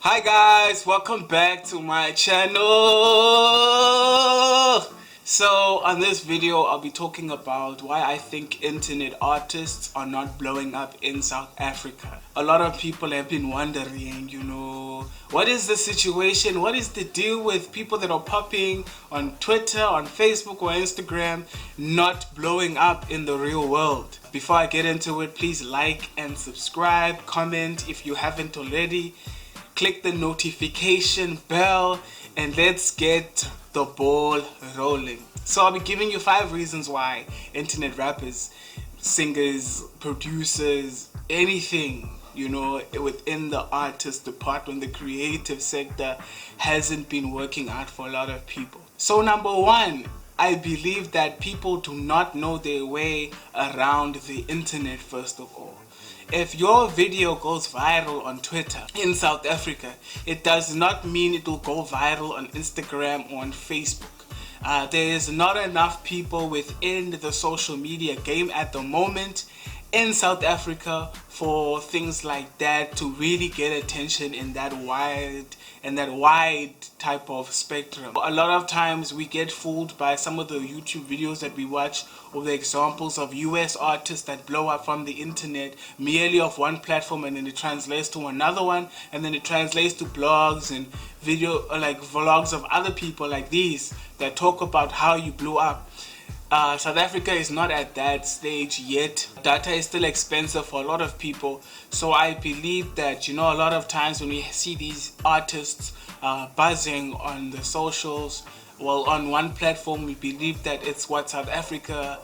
Hi guys, welcome back to my channel. So on this video I'll be talking about why I think internet artists are not blowing up in South Africa. A lot of people have been wondering, what is the situation? What is the deal with people that are popping on Twitter, on Facebook or Instagram not blowing up in the real world? Before I get into it, please like and subscribe, comment if you haven't already. Click the notification bell and let's get the ball rolling. So I'll be giving you 5 reasons why internet rappers, singers, producers, anything, within the artist department, the creative sector hasn't been working out for a lot of people. So number 1, I believe that people do not know their way around the internet first of all. If your video goes viral on Twitter in South Africa, it does not mean it will go viral on Instagram or on Facebook. There is not enough people within the social media game at the moment in South Africa for things like that to really get attention in that wide type of spectrum. A lot of times we get fooled by some of the YouTube videos that we watch, or the examples of US artists that blow up from the internet merely of one platform, and then it translates to another one, and then it translates to blogs and video like vlogs of other people like these that talk about how you blew up. South Africa is not at that stage yet. Data is still expensive for a lot of people, so I believe that a lot of times when we see these artists buzzing on the socials, well, on one platform, we believe that it's what South Africa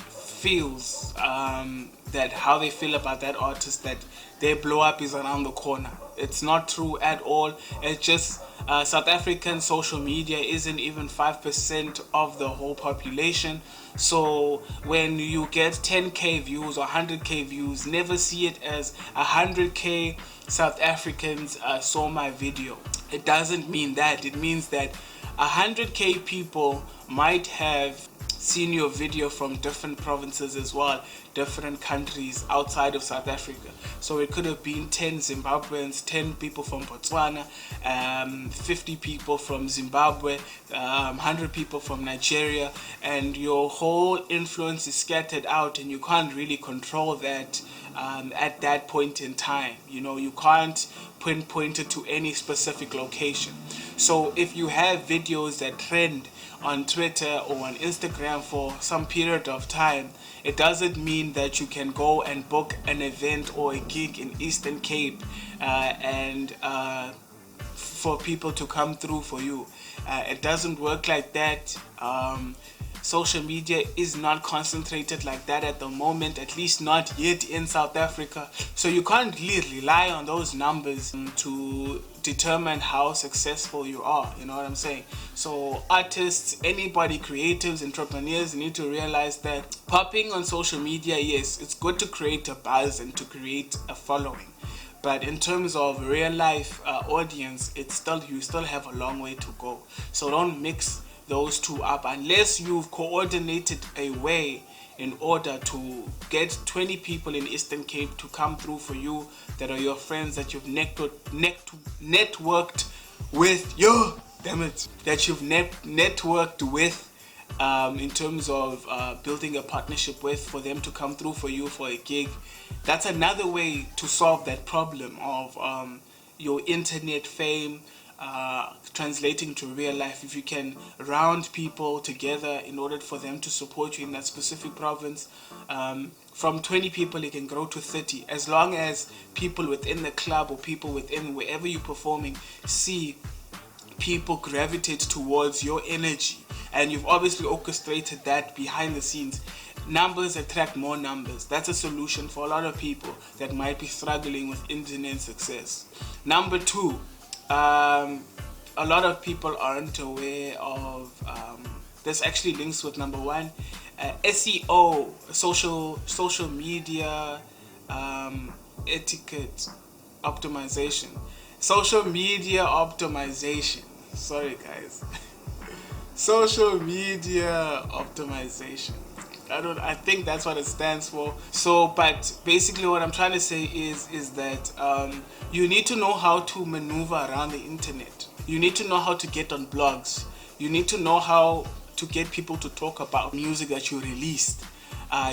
feels, that how they feel about that artist, that their blow up is around the corner. It's not true at all. It's just South African social media isn't even 5% of the whole population. So when you get 10k views or 100k views, never see it as 100k South Africans saw my video. It doesn't mean that. It means that 100k people might have seen your video from different provinces as well, different countries outside of South Africa. So it could have been 10 Zimbabweans, 10 people from Botswana, 50 people from Zimbabwe, 100 people from Nigeria, and your whole influence is scattered out, and you can't really control that at that point in time. You can't pinpoint it to any specific location. So if you have videos that trend on Twitter or on Instagram for some period of time, it doesn't mean that you can go and book an event or a gig in Eastern Cape and for people to come through for you. It doesn't work like that. Social media is not concentrated like that at the moment, at least not yet in South Africa. So you can't really rely on those numbers to determine how successful you are. You know what I'm saying? So artists, anybody, creatives, entrepreneurs need to realize that popping on social media, yes, it's good to create a buzz and to create a following. But in terms of real life audience, you still have a long way to go. So don't mix those two up unless you've coordinated a way in order to get 20 people in Eastern Cape to come through for you that are your friends, that you've networked with, networked with in terms of building a partnership with, for them to come through for you for a gig. That's another way to solve that problem of your internet fame translating to real life. If you can round people together in order for them to support you in that specific province, from 20 people it can grow to 30, as long as people within the club or people within wherever you're performing see people gravitate towards your energy, and you've obviously orchestrated that behind the scenes. Numbers attract more numbers. That's a solution for a lot of people that might be struggling with internet success. Number 2, a lot of people aren't aware of this actually links with number 1, SEO, social media etiquette optimization. Social media optimization. Sorry guys. Social media optimization. I think that's what it stands for. So, but basically, what I'm trying to say is that you need to know how to maneuver around the internet. You need to know how to get on blogs. You need to know how to get people to talk about music that you released.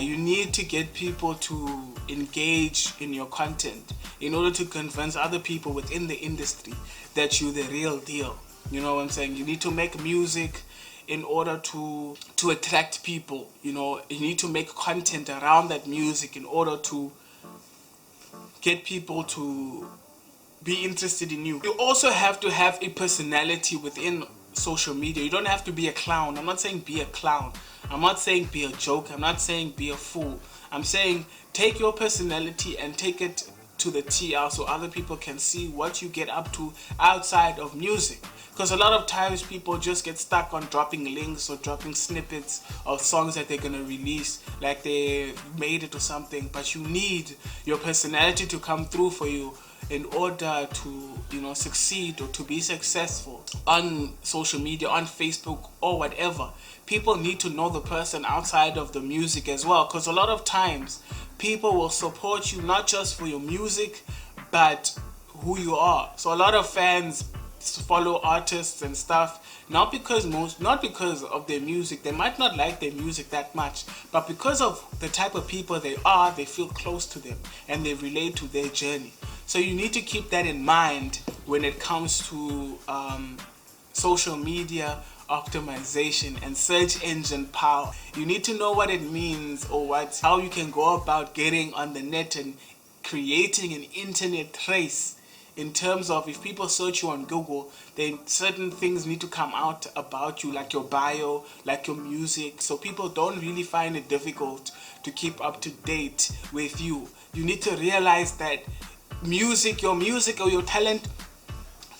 You need to get people to engage in your content in order to convince other people within the industry that you're the real deal. You know what I'm saying? You need to make music in order to attract people. You know, you need to make content around that music in order to get people to be interested in you. You also have to have a personality within social media. You don't have to be a clown. I'm not saying be a clown. I'm not saying be a joke. I'm not saying be a fool. I'm saying take your personality and take it to the TL so other people can see what you get up to outside of music. Because a lot of times people just get stuck on dropping links or dropping snippets of songs that they're gonna release, like they made it or something. But you need your personality to come through for you in order to, you know, succeed or to be successful on social media, on Facebook or whatever. People need to know the person outside of the music as well, because a lot of times people will support you not just for your music but who you are. So a lot of fans follow artists and stuff not because of their music. They might not like their music that much, but because of the type of people they are, they feel close to them and they relate to their journey. So you need to keep that in mind when it comes to social media optimization and search engine power. You need to know what it means, or how you can go about getting on the net and creating an internet trace. In terms of, if people search you on Google, then certain things need to come out about you, like your bio, like your music. So people don't really find it difficult to keep up to date with you. You need to realize that your music or your talent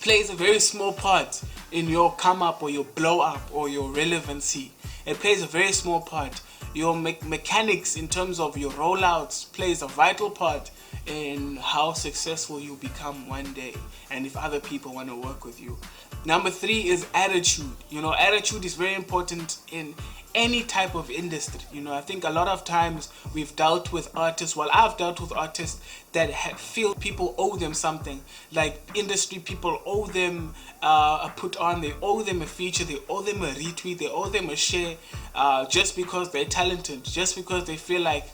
plays a very small part in your come up or your blow up or your relevancy. It plays a very small part. Your mechanics in terms of your rollouts plays a vital part in how successful you become one day, and if other people want to work with you. Number 3 is attitude. You know, attitude is very important in any type of industry. You know, I think a lot of times we've dealt with artists, I've dealt with artists that feel people owe them something. Like industry people owe them a put on, they owe them a feature, they owe them a retweet, they owe them a share, just because they're talented, just because they feel like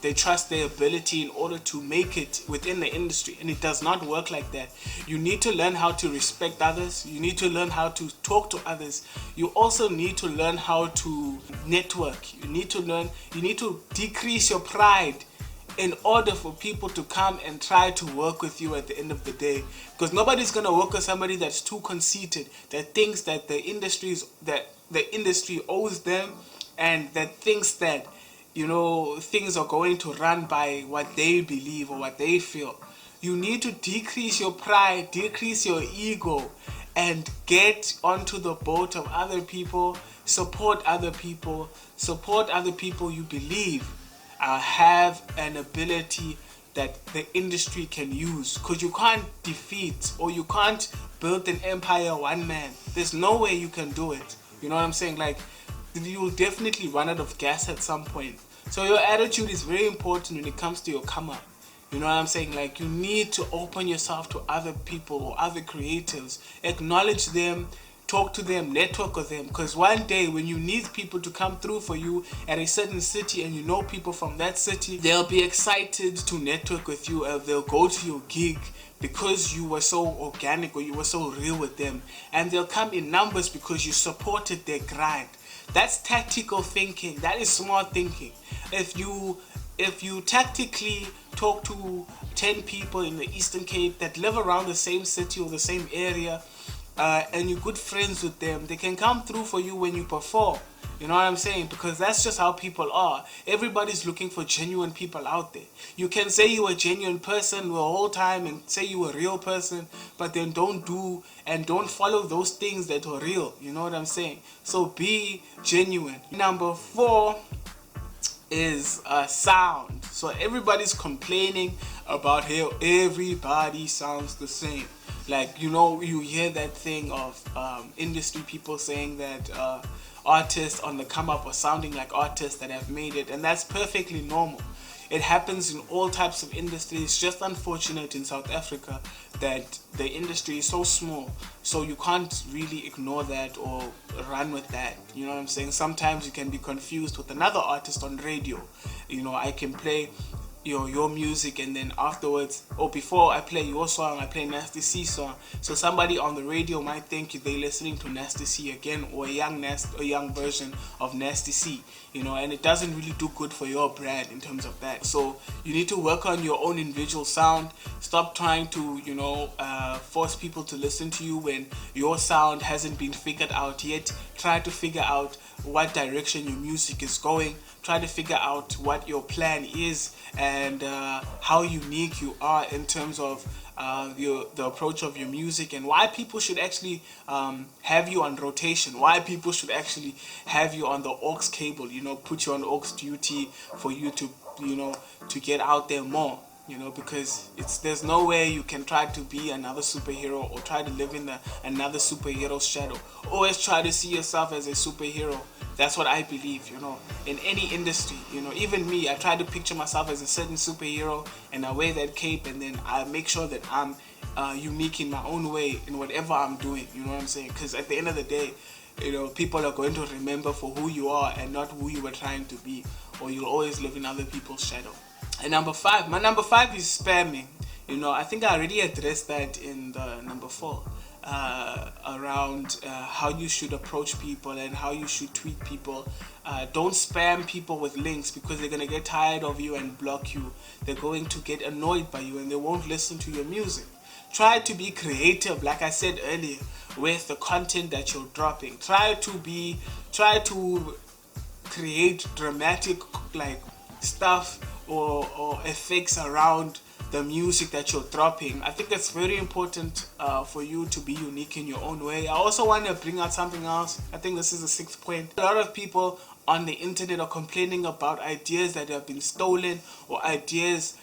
they trust their ability in order to make it within the industry. And it does not work like that. You need to learn how to respect others. You need to learn how to talk to others. You also need to learn how to network. You need to decrease your pride in order for people to come and try to work with you at the end of the day. Because nobody's going to work with somebody that's too conceited, that thinks that the industry owes them, and that thinks that, you know, things are going to run by what they believe or what they feel. You need to decrease your pride, decrease your ego, and get onto the boat of other people, support other people you believe have an ability that the industry can use. Because you can't defeat, or you can't build an empire one man. There's no way you can do it. You know what I'm saying? Like, you'll definitely run out of gas at some point. So your attitude is very important when it comes to your come up. You know what I'm saying? Like, you need to open yourself to other people or other creatives, acknowledge them, talk to them, network with them. Because one day when you need people to come through for you at a certain city, and you know people from that city, they'll be excited to network with you, and they'll go to your gig because you were so organic or you were so real with them, and they'll come in numbers because you supported their grind. That's tactical thinking. That is smart thinking. If you tactically talk to 10 people in the Eastern Cape that live around the same city or the same area, and you're good friends with them, they can come through for you when you perform. You know what I'm saying? Because that's just how people are. Everybody's looking for genuine people out there. You can say you're a genuine person the whole time and say you're a real person, but then don't do and don't follow those things that are real. You know what I'm saying? So be genuine. Number 4 is sound. So everybody's complaining about how everybody sounds the same. Like, you know, you hear that thing of industry people saying that artists on the come up or sounding like artists that have made it, and that's perfectly normal. It happens in all types of industries. It's just unfortunate in South Africa that the industry is so small, so you can't really ignore that or run with that. You know what I'm saying? Sometimes you can be confused with another artist on radio. I can play your music, and then afterwards, or before I play your song, I play Nasty C song. So somebody on the radio might think they're listening to Nasty C again, or a young version of Nasty C. And it doesn't really do good for your brand in terms of that. So you need to work on your own individual sound. Stop trying to force people to listen to you when your sound hasn't been figured out yet. Try to figure out what direction your music is going. Try to figure out what your plan is, and how unique you are in terms of the approach of your music, and why people should actually have you on rotation, why people should actually have you on the aux cable, put you on aux duty for you to get out there more. Because there's no way you can try to be another superhero or try to live in another superhero's shadow. Always try to see yourself as a superhero. That's what I believe, in any industry. Even me, I try to picture myself as a certain superhero, and I wear that cape, and then I make sure that I'm unique in my own way in whatever I'm doing. You know what I'm saying? Because at the end of the day, people are going to remember for who you are and not who you were trying to be, or you'll always live in other people's shadow. And my number five is spamming. I think I already addressed that in the number 4, around how you should approach people and how you should tweet people. Don't spam people with links, because they're going to get tired of you and block you. They're going to get annoyed by you and they won't listen to your music. Try to be creative, like I said earlier, with the content that you're dropping. Try to create dramatic stuff or effects around the music that you're dropping. I think it's very important for you to be unique in your own way. I also want to bring out something else. I think this is the 6th point. A lot of people on the internet are complaining about ideas that have been stolen, or ideas,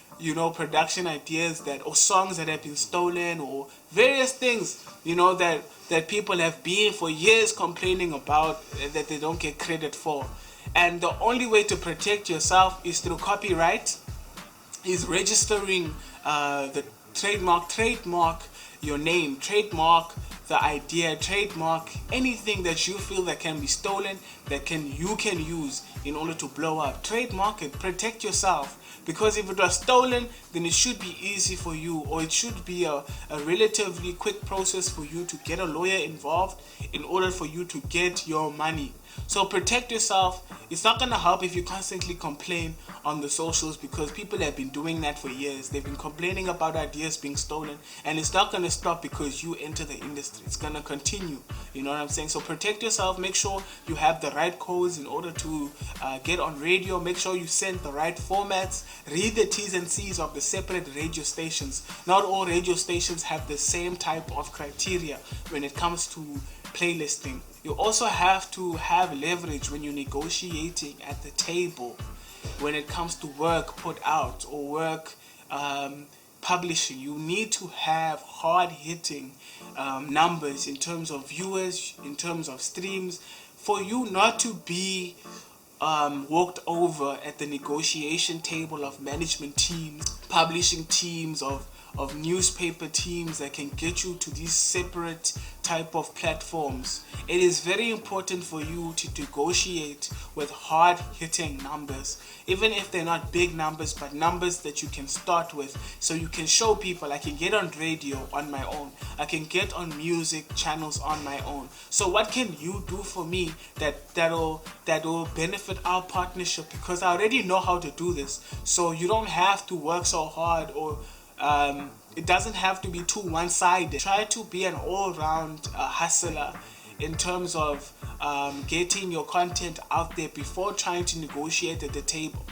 production ideas or songs that have been stolen, or various things, that people have been for years complaining about, that they don't get credit for. And the only way to protect yourself is through copyright, is registering the trademark your name, trademark the idea, trademark anything that you feel that can be stolen, you can use in order to blow up. Trademark it, protect yourself. Because if it was stolen, then it should be easy for you, or it should be a relatively quick process for you to get a lawyer involved in order for you to get your money. So protect yourself. It's not going to help if you constantly complain on the socials, because people have been doing that for years. They've been complaining about ideas being stolen, and it's not going to stop because you enter the industry. It's going to continue. You know what I'm saying? So protect yourself. Make sure you have the right codes in order to get on radio. Make sure you send the right formats. Read the T's and C's of the separate radio stations. Not all radio stations have the same type of criteria when it comes to playlisting. You also have to have leverage when you're negotiating at the table when it comes to work put out or work publishing. You need to have hard-hitting numbers in terms of viewers, in terms of streams, for you not to be walked over at the negotiation table of management teams, publishing teams, of newspaper teams that can get you to these separate type of platforms. It is very important for you to negotiate with hard-hitting numbers, even if they're not big numbers, but numbers that you can start with, so you can show people I can get on radio on my own, I can get on music channels on my own. So what can you do for me that'll benefit our partnership? Because I already know how to do this, so you don't have to work so hard, or it doesn't have to be too one-sided. Try to be an all-round hustler in terms of getting your content out there before trying to negotiate at the table.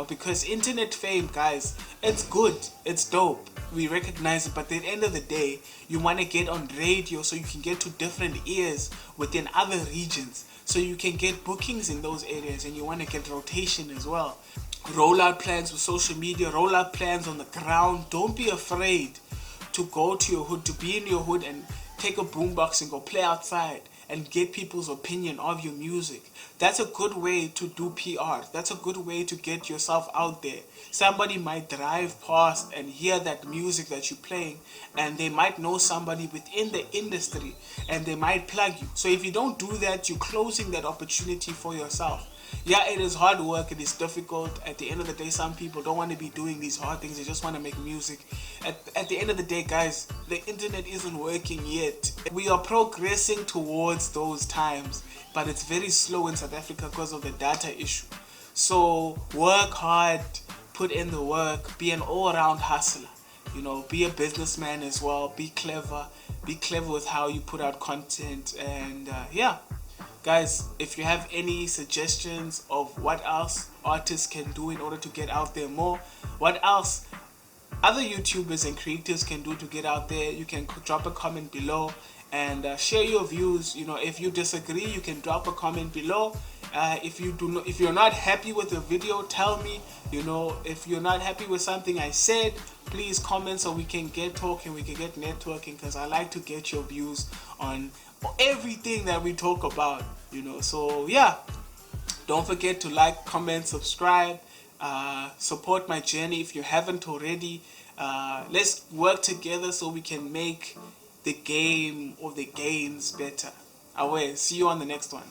Because internet fame, guys, it's good, it's dope, we recognize it, but at the end of the day, you want to get on radio so you can get to different ears within other regions, so you can get bookings in those areas, and you want to get rotation as well. Roll out plans with social media, roll out plans on the ground. Don't be afraid to go to your hood, to be in your hood and take a boombox and go play outside and get people's opinion of your music. That's a good way to do PR. That's a good way to get yourself out there. Somebody might drive past and hear that music that you're playing, and they might know somebody within the industry, and they might plug you. So if you don't do that, you're closing that opportunity for yourself. Yeah, it is hard work, it is difficult. At the end of the day, some people don't want to be doing these hard things, they just want to make music. At the end of the day, guys, the internet isn't working yet. We are progressing towards those times, but it's very slow in South Africa because of the data issue. So work hard, put in the work, be an all-around hustler. You know, be a businessman as well, be clever with how you put out content, and yeah. Guys, if you have any suggestions of what else artists can do in order to get out there more, what else other YouTubers and creators can do to get out there, you can drop a comment below and share your views. You know, if you disagree, you can drop a comment below. If you're not happy with the video, tell me. You know, if you're not happy with something I said, please comment so we can get talking, we can get networking, because I like to get your views on everything that we talk about, you know. So yeah, don't forget to like, comment, subscribe, support my journey if you haven't already. Let's work together so we can make the game or the games better. I will see you on the next one.